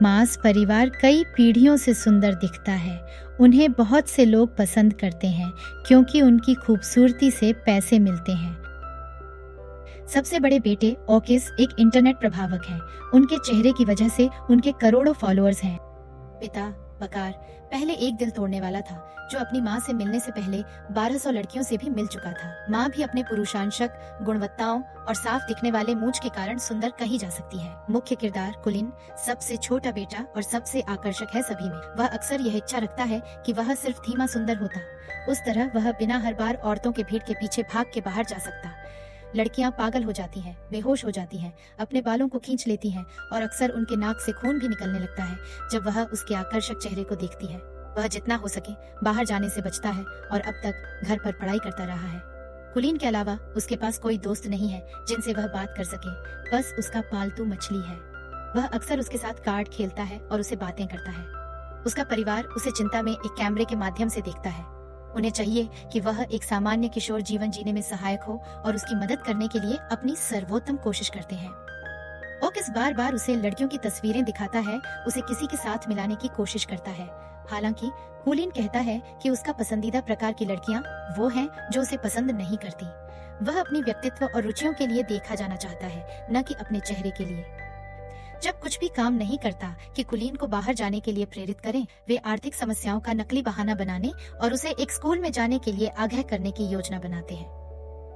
मास परिवार कई पीढ़ियों से सुंदर दिखता है। उन्हें बहुत से लोग पसंद करते हैं क्योंकि उनकी खूबसूरती से पैसे मिलते हैं। सबसे बड़े बेटे ओकिस एक इंटरनेट प्रभावक हैं। उनके चेहरे की वजह से उनके करोड़ों फॉलोअर्स हैं। पिता बकार पहले एक दिल तोड़ने वाला था, जो अपनी माँ से मिलने से पहले 1200 लड़कियों से भी मिल चुका था। माँ भी अपने पुरुषांशक गुणवत्ताओं और साफ दिखने वाले मूंछ के कारण सुंदर कही जा सकती है। मुख्य किरदार कुलिन सबसे छोटा बेटा और सबसे आकर्षक है सभी में। वह अक्सर यह इच्छा रखता है कि वह सिर्फ धीमा सुंदर होता, उस तरह वह बिना हर बार औरतों के भीड़ के पीछे भाग के बाहर जा सकता। लड़कियां पागल हो जाती हैं, बेहोश हो जाती हैं, अपने बालों को खींच लेती हैं और अक्सर उनके नाक से खून भी निकलने लगता है जब वह उसके आकर्षक चेहरे को देखती है। वह जितना हो सके बाहर जाने से बचता है और अब तक घर पर पढ़ाई करता रहा है। कुलीन के अलावा उसके पास कोई दोस्त नहीं है जिनसे वह बात कर सके, बस उसका पालतू मछली है। वह अक्सर उसके साथ कार्ड खेलता है और उसे बातें करता है। उसका परिवार उसे चिंता में एक कैमरे के माध्यम से देखता है। उन्हें चाहिए कि वह एक सामान्य किशोर जीवन जीने में सहायक हो और उसकी मदद करने के लिए अपनी सर्वोत्तम कोशिश करते हैं। ओकिस बार बार उसे लड़कियों की तस्वीरें दिखाता है, उसे किसी के साथ मिलाने की कोशिश करता है। हालांकि कुलीन कहता है कि उसका पसंदीदा प्रकार की लड़कियां वो हैं जो उसे पसंद नहीं करती। वह अपनी व्यक्तित्व और रुचियों के लिए देखा जाना चाहता है, न कि अपने चेहरे के लिए। जब कुछ भी काम नहीं करता कि कुलीन को बाहर जाने के लिए प्रेरित करें, वे आर्थिक समस्याओं का नकली बहाना बनाने और उसे एक स्कूल में जाने के लिए आगाह करने की योजना बनाते हैं।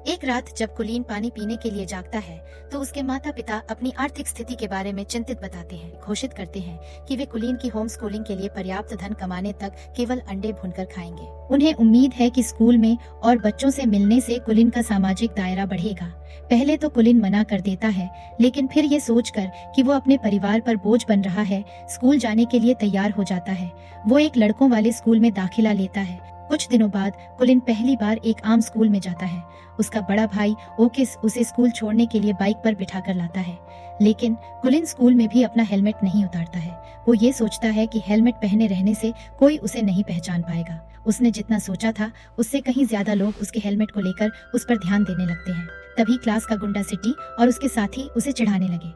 एक रात जब कुलीन पानी पीने के लिए जागता है तो उसके माता पिता अपनी आर्थिक स्थिति के बारे में चिंतित बताते हैं। घोषित करते हैं कि वे कुलीन की होम स्कूलिंग के लिए पर्याप्त धन कमाने तक केवल अंडे भूनकर खाएंगे। उन्हें उम्मीद है कि स्कूल में और बच्चों से मिलने से कुलीन का सामाजिक दायरा बढ़ेगा। पहले तो कुलीन मना कर देता है, लेकिन फिर ये सोचकर कि वो अपने परिवार पर बोझ बन रहा है, स्कूल जाने के लिए तैयार हो जाता है। वो एक लड़कों वाले स्कूल में दाखिला लेता है। कुछ दिनों बाद कुलीन पहली बार एक आम स्कूल में जाता है। उसका बड़ा भाई ओकिस उसे स्कूल छोड़ने के लिए बाइक पर बिठा कर लाता है, लेकिन कुलीन स्कूल में भी अपना हेलमेट नहीं उतारता है। वो ये सोचता है कि हेलमेट पहने रहने से कोई उसे नहीं पहचान पाएगा। उसने जितना सोचा था उससे कहीं ज्यादा लोग उसके हेलमेट को लेकर उस पर ध्यान देने लगते हैं। तभी क्लास का गुंडा सिटी और उसके साथी उसे चिढ़ाने लगे।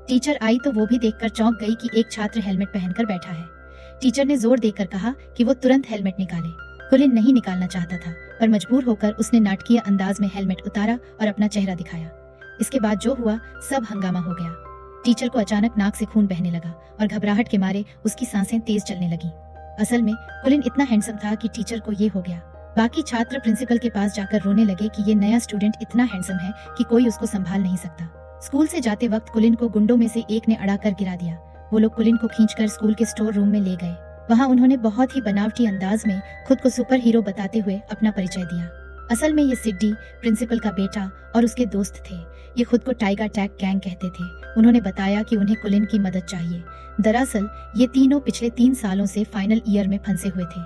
टीचर आई तो वो भी देखकर चौंक गई कि एक छात्र हेलमेट पहनकर बैठा है। टीचर ने जोर देकर कहा कि वो तुरंत हेलमेट निकाले। कुलीन नहीं निकालना चाहता था, पर मजबूर होकर उसने नाटकीय अंदाज में हेलमेट उतारा और अपना चेहरा दिखाया। इसके बाद जो हुआ सब हंगामा हो गया। टीचर को अचानक नाक से खून बहने लगा और घबराहट के मारे उसकी सांसें तेज चलने लगी। असल में कुलीन इतना हैंडसम था कि टीचर को ये हो गया। बाकी छात्र प्रिंसिपल के पास जाकर रोने लगे कि ये नया स्टूडेंट इतना हैंडसम है कि कोई उसको संभाल नहीं सकता। स्कूल से जाते वक्त कुलीन को गुंडों में से एक ने अड़ा कर गिरा दिया। वो लोग कुलीन को खींचकर स्कूल के स्टोर रूम में ले गए। वहाँ उन्होंने बहुत ही बनावटी अंदाज में खुद को सुपर हीरो बताते हुए अपना परिचय दिया। असल में ये सिड्डी प्रिंसिपल का बेटा और उसके दोस्त थे। ये खुद को टाइगर टैग गैंग कहते थे। उन्होंने बताया कि उन्हें कुलीन की मदद चाहिए। दरअसल ये तीनों पिछले 3 सालों से फाइनल ईयर में फंसे हुए थे।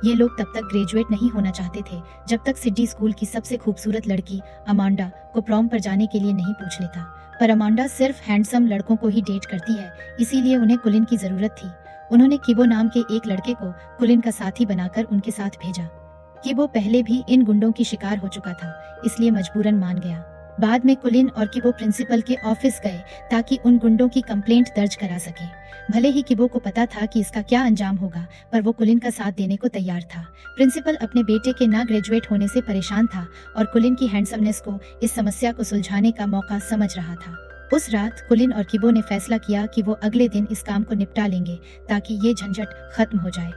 ये लोग तब तक ग्रेजुएट नहीं होना चाहते थे जब तक सिड्डी स्कूल की सबसे खूबसूरत लड़की अमांडा को प्रॉम पर जाने के लिए नहीं पूछ लेता। पर अमांडा सिर्फ हैंडसम लड़कों को ही डेट करती है, इसीलिए उन्हें कुलीन की जरूरत थी। उन्होंने किबो नाम के एक लड़के को कुलीन का साथी बनाकर उनके साथ भेजा। किबो पहले भी इन गुंडों की शिकार हो चुका था, इसलिए मजबूरन मान गया। बाद में कुलीन और किबो प्रिंसिपल के ऑफिस गए ताकि उन गुंडों की कंप्लेंट दर्ज करा सके। भले ही किबो को पता था कि इसका क्या अंजाम होगा, पर वो कुलीन का साथ देने को तैयार था। प्रिंसिपल अपने बेटे के ना ग्रेजुएट होने से परेशान था और कुलीन की हैंडसमनेस को इस समस्या को सुलझाने का मौका समझ रहा था। उस रात कुलीन और किबो ने फैसला किया कि वो अगले दिन इस काम को निपटा लेंगे ताकि ये झंझट खत्म हो जाए।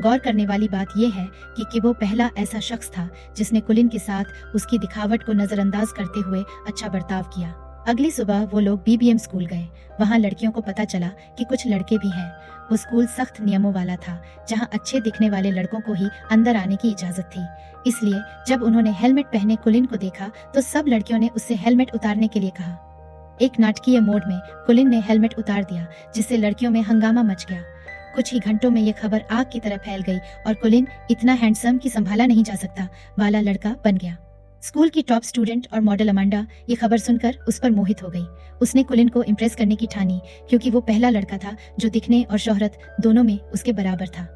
गौर करने वाली बात यह है कि किबो पहला ऐसा शख्स था जिसने कुलीन के साथ उसकी दिखावट को नजरअंदाज करते हुए अच्छा बर्ताव किया। अगली सुबह वो लोग बीबीएम स्कूल गए। वहाँ लड़कियों को पता चला कि कुछ लड़के भी हैं। वो स्कूल सख्त नियमों वाला था, जहाँ अच्छे दिखने वाले लड़कों को ही अंदर आने की इजाजत थी। इसलिए जब उन्होंने हेलमेट पहने कुलीन को देखा तो सब लड़कियों ने उससे हेलमेट उतारने के लिए कहा। एक नाटकीय मोड में कुलीन ने हेलमेट उतार दिया, जिससे लड़कियों में हंगामा मच गया। कुछ ही घंटों में ये खबर आग की तरह फैल गई और कुलीन इतना हैंडसम कि संभाला नहीं जा सकता वाला लड़का बन गया। स्कूल की टॉप स्टूडेंट और मॉडल अमांडा ये खबर सुनकर उस पर मोहित हो गई। उसने कुलीन को इम्प्रेस करने की ठानी, क्योंकि वो पहला लड़का था जो दिखने और शोहरत दोनों में उसके बराबर था।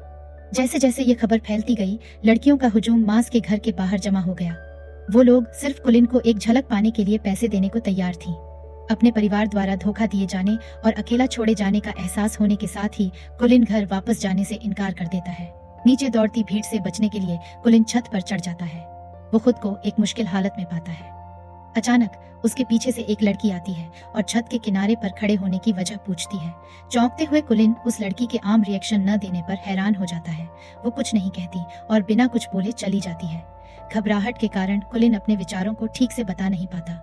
जैसे जैसे ये खबर फैलती गई, लड़कियों का हुजूम मास के घर के बाहर जमा हो गया। वो लोग सिर्फ कुलीन को एक झलक पाने के लिए पैसे देने को तैयार थी। अपने परिवार द्वारा धोखा दिए जाने और अकेला छोड़े जाने का एहसास होने के साथ ही कुलिन घर वापस जाने से इनकार कर देता है। नीचे दौड़ती भीड़ से बचने के लिए कुलिन छत पर चढ़ जाता है। वो खुद को एक मुश्किल हालत में पाता है। अचानक उसके पीछे से एक लड़की आती है और छत के किनारे पर खड़े होने की वजह पूछती है। चौंकते हुए कुलिन उस लड़की के आम रिएक्शन न देने पर हैरान हो जाता है। वो कुछ नहीं कहती और बिना कुछ बोले चली जाती है। घबराहट के कारण कुलिन अपने विचारों को ठीक से बता नहीं पाता।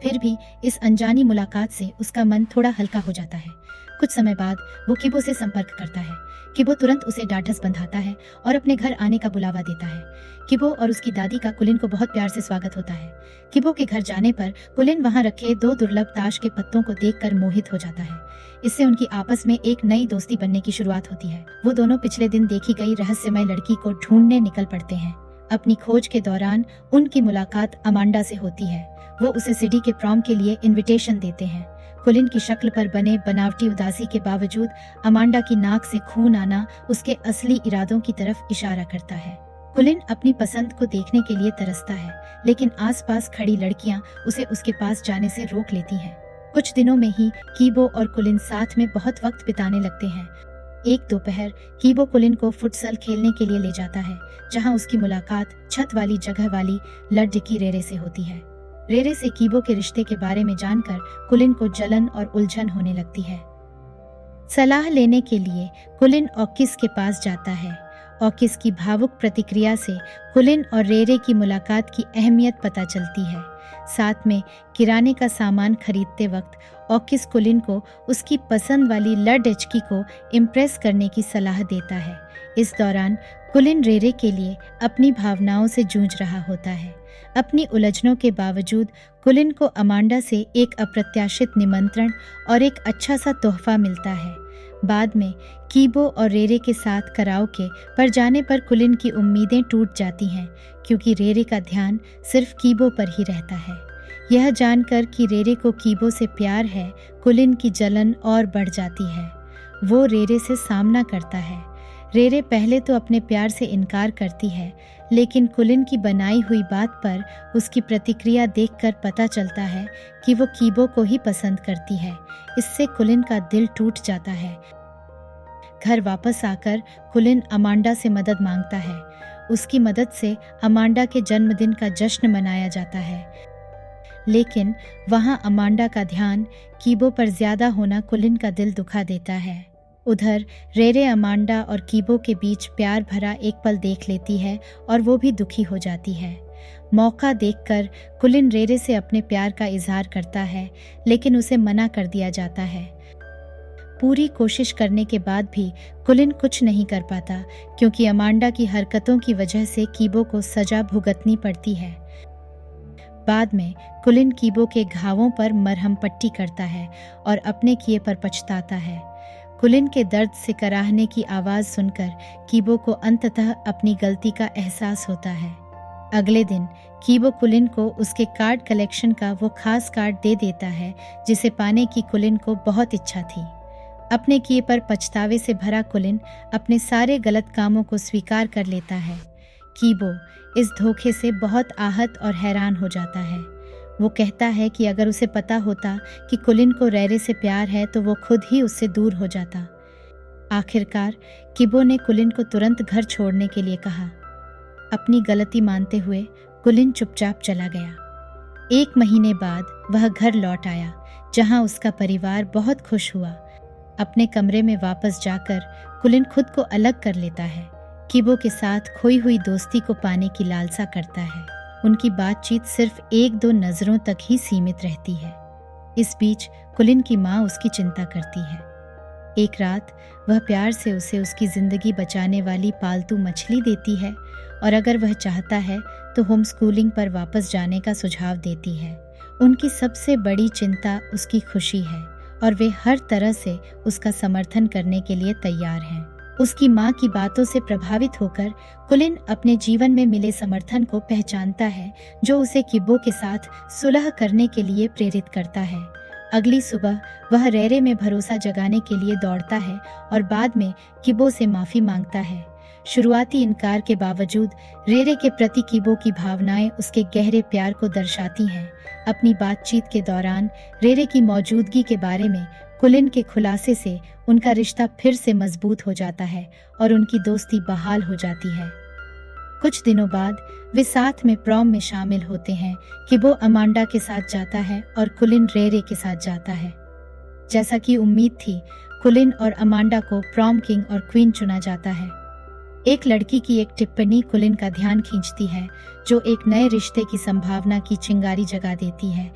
फिर भी इस अनजानी मुलाकात से उसका मन थोड़ा हल्का हो जाता है। कुछ समय बाद वो किबो से संपर्क करता है। किबो तुरंत उसे ढाढ़स बंधाता है और अपने घर आने का बुलावा देता है। किबो और उसकी दादी का कुलिन को बहुत प्यार से स्वागत होता है। किबो के घर जाने पर कुलिन वहां रखे 2 दुर्लभ ताश के पत्तों को देखकर मोहित हो जाता है। इससे उनकी आपस में एक नई दोस्ती बनने की शुरुआत होती है। वो दोनों पिछले दिन देखी गई रहस्यमय लड़की को ढूंढने निकल पड़ते हैं। अपनी खोज के दौरान उनकी मुलाकात अमांडा से होती है। वो उसे सिटी के प्रॉम के लिए इनविटेशन देते हैं। कुलिन की शक्ल पर बने बनावटी उदासी के बावजूद अमांडा की नाक से खून आना उसके असली इरादों की तरफ इशारा करता है। कुलिन अपनी पसंद को देखने के लिए तरसता है, लेकिन आसपास खड़ी लड़कियां उसे उसके पास जाने से रोक लेती हैं। कुछ दिनों में ही कीबो और कुलिन साथ में बहुत वक्त बिताने लगते हैं। एक दोपहर कीबो कुलिन को फुटसल खेलने के लिए ले जाता है, जहां उसकी मुलाकात छत वाली जगह वाली लड़की रेरे से होती है। रेरे से कीबो के रिश्ते के बारे में जानकर कुलिन को जलन और उलझन होने लगती है। सलाह लेने के लिए कुलिन ऑकिस के पास जाता है। ऑकिस की भावुक प्रतिक्रिया से कुलिन और रेरे की मुलाकात की अहमियत पता चलती है। साथ में किराने का सामान खरीदते वक्त ऑकिस कुलिन को उसकी पसंद वाली लड़की को इम्प्रेस करने की सलाह देता है। इस दौरान कुलिन रेरे के लिए अपनी भावनाओं से जूझ रहा होता है। अपनी उलझनों के बावजूद कुलिन को अमांडा से एक अप्रत्याशित निमंत्रण और एक अच्छा सा तोहफा मिलता है। बाद में कीबो और रेरे के साथ कराओके पर जाने पर कुलिन की उम्मीदें टूट जाती हैं, क्योंकि रेरे का ध्यान सिर्फ कीबो पर ही रहता है। यह जानकर कि रेरे को कीबो से प्यार है, कुलिन की जलन और बढ़ जाती है। वो रेरे से सामना करता है। रेरे पहले तो अपने प्यार से इनकार करती है, लेकिन कुलिन की बनाई हुई बात पर उसकी प्रतिक्रिया देखकर पता चलता है कि वो कीबो को ही पसंद करती है। इससे कुलिन का दिल टूट जाता है। घर वापस आकर कुलिन अमांडा से मदद मांगता है। उसकी मदद से अमांडा के जन्मदिन का जश्न मनाया जाता है, लेकिन वहां अमांडा का ध्यान कीबो पर ज्यादा होना कुलिन का दिल दुखा देता है। उधर रेरे अमांडा और कीबो के बीच प्यार भरा एक पल देख लेती है और वो भी दुखी हो जाती है। मौका देखकर कुलिन रेरे से अपने प्यार का इजहार करता है, लेकिन उसे मना कर दिया जाता है। पूरी कोशिश करने के बाद भी कुलिन कुछ नहीं कर पाता, क्योंकि अमांडा की हरकतों की वजह से कीबो को सजा भुगतनी पड़ती है। बाद में कुलिन कीबो के घावों पर मरहम पट्टी करता है और अपने किए पर पछताता है। कुलिन के दर्द से कराहने की आवाज सुनकर कीबो को अंततः अपनी गलती का एहसास होता है। अगले दिन कीबो कुलिन को उसके कार्ड कलेक्शन का वो खास कार्ड दे देता है, जिसे पाने की कुलिन को बहुत इच्छा थी। अपने किए पर पछतावे से भरा कुलिन अपने सारे गलत कामों को स्वीकार कर लेता है। कीबो इस धोखे से बहुत आहत और हैरान हो जाता है। वो कहता है कि अगर उसे पता होता कि कुलिन को रेरे से प्यार है तो वो खुद ही उससे दूर हो जाता। आखिरकार कीबो ने कुलिन को तुरंत घर छोड़ने के लिए कहा। अपनी गलती मानते हुए कुलिन चुपचाप चला गया। 1 महीने बाद वह घर लौट आया, जहां उसका परिवार बहुत खुश हुआ। अपने कमरे में वापस जाकर कुलिन खुद को अलग कर लेता है। कीबो के साथ खोई हुई दोस्ती को पाने की लालसा करता है। उनकी बातचीत सिर्फ 1-2 नजरों तक ही सीमित रहती है। इस बीच कुलिन की माँ उसकी चिंता करती है। एक रात वह प्यार से उसे उसकी जिंदगी बचाने वाली पालतू मछली देती है और अगर वह चाहता है तो होम स्कूलिंग पर वापस जाने का सुझाव देती है। उनकी सबसे बड़ी चिंता उसकी खुशी है और वे हर तरह से उसका समर्थन करने के लिए तैयार हैं। उसकी माँ की बातों से प्रभावित होकर कुलिन अपने जीवन में मिले समर्थन को पहचानता है, जो उसे कीबो के साथ सुलह करने के लिए प्रेरित करता है। अगली सुबह वह रेरे में भरोसा जगाने के लिए दौड़ता है और बाद में कीबो से माफी मांगता है। शुरुआती इनकार के बावजूद रेरे के प्रति कीबो की भावनाएं उसके गहरे प्यार को दर्शाती हैं। अपनी बातचीत के दौरान रेरे की मौजूदगी के बारे में कुलिन के खुलासे से उनका रिश्ता फिर से मजबूत हो जाता है और उनकी दोस्ती बहाल हो जाती है। कुछ दिनों बाद वे साथ में प्रॉम में शामिल होते हैं। कीबो अमांडा के साथ जाता है और कुलिन रेरे के साथ जाता है। जैसा कि उम्मीद थी, कुलिन और अमांडा को प्रॉम किंग और क्वीन चुना जाता है। एक लड़की की एक टिप्पणी कुलिन का ध्यान खींचती है, जो एक नए रिश्ते की संभावना की चिंगारी जगा देती है।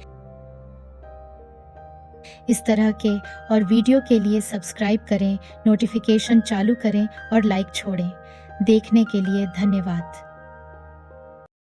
इस तरह के और वीडियो के लिए सब्सक्राइब करें, नोटिफिकेशन चालू करें और लाइक छोड़ें। देखने के लिए धन्यवाद।